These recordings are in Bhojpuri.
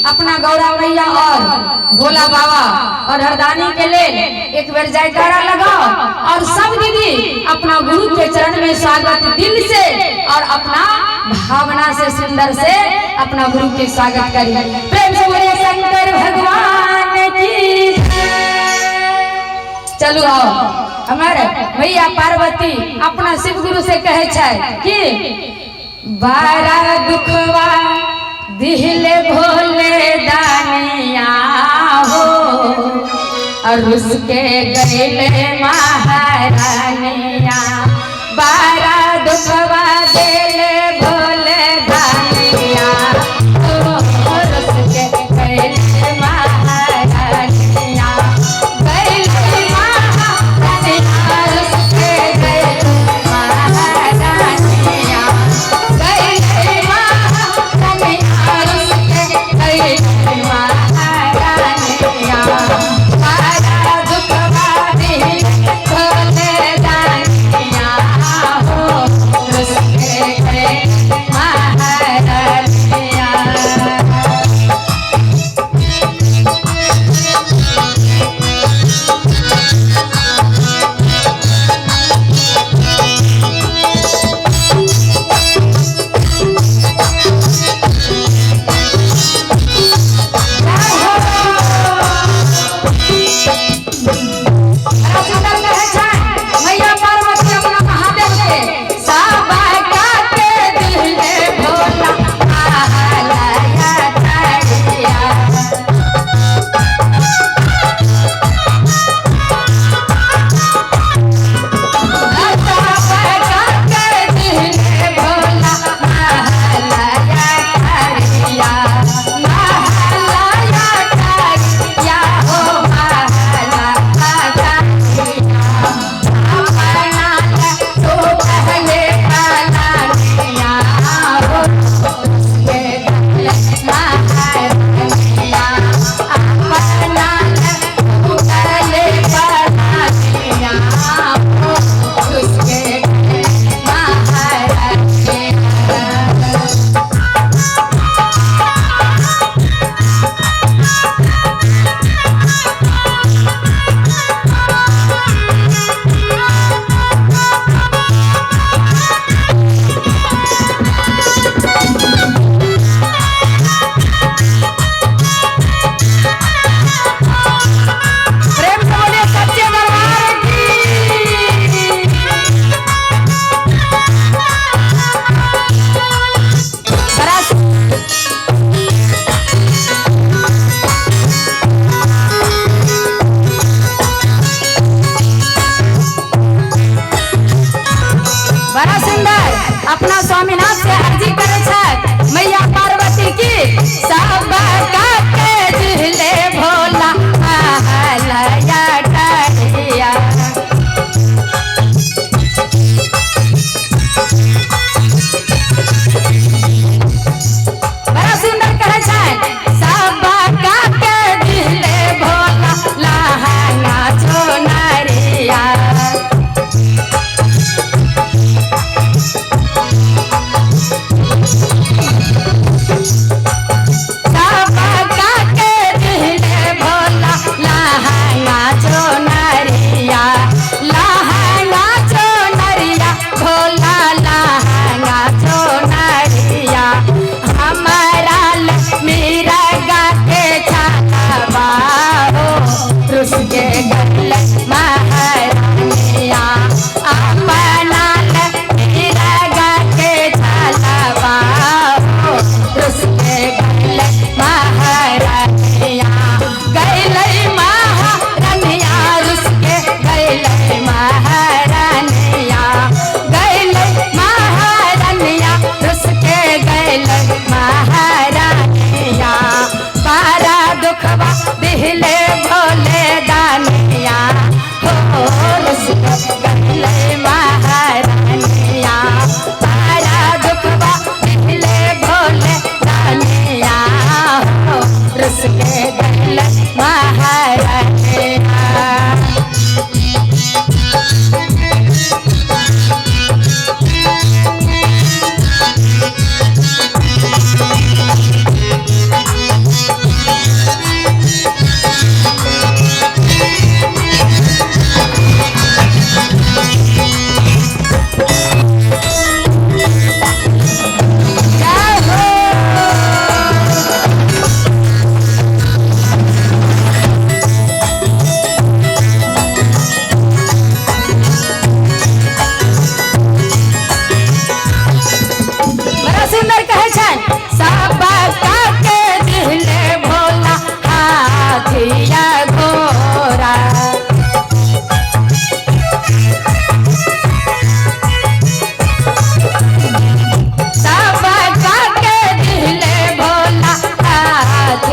अपना गौरा मैया और भोला बाबा और हरदानी के लिए एक बार जयकारा लगाओ और सब दीदी अपना गुरु के चरण में स्वागत दिल से और अपना भावना से सुंदर से अपना गुरु के स्वागत करिए। प्रेम से बोलिए शंकर भगवान की। चलो आओ हमारे भैया पार्वती अपना शिव गुरु से कहे छै कि बारा दुखवा दिले भोले दानिया हो और उसके गले महारानिया। बारा दुखवा दिले भोले दानिया और उसके गले महारानिया। गले महारानिया उसके गले महारानिया। गले महारानिया उसके गले महारानिया। बारा दुखवा दिले भोले दानिया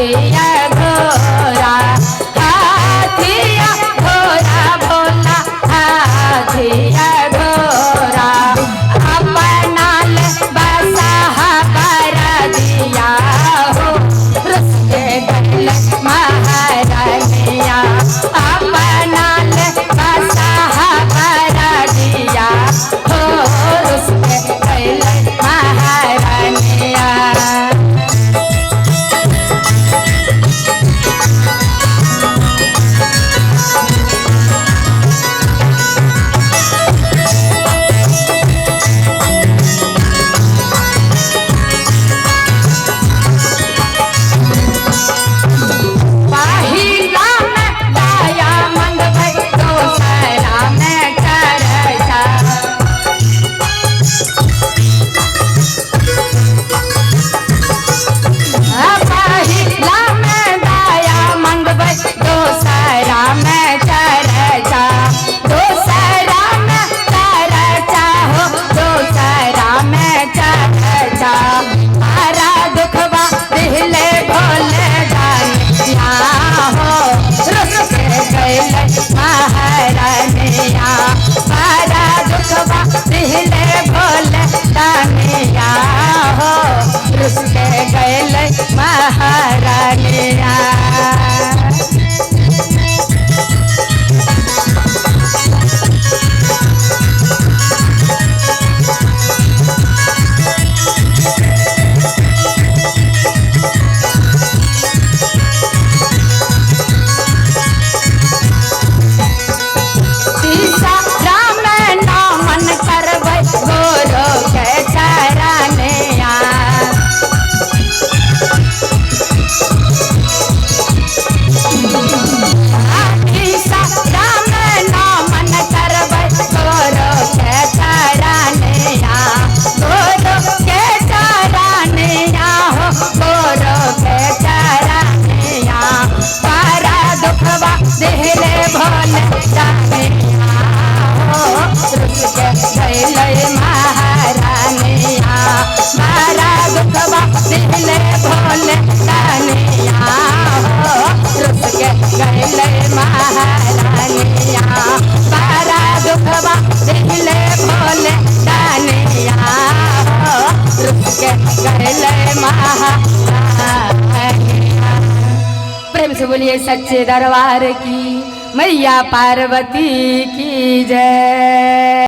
हाथिया घोड़ा हाथिया घोड़ा भोला हाथिया घोड़ा अपना ले बसा कर दिया हो रुस के गल महारानिया अपना ले बसा कर दिया हो रुस के गल महारानिया। महारानिया सारा दुखवा दिले भोले दानिया हो रुस के गैल महारानिया। दिले भोले दानिया हो रुस के गैल महारानिया सारा दुखवा दिले भोले दानिया हो रुस के गैल महारानिया सारा दुखवा दिले भोले दानिया हो रुस के गैल महारानिया। प्रेम से बोलिए सच्चे दरबार की मैया पार्वती की जय।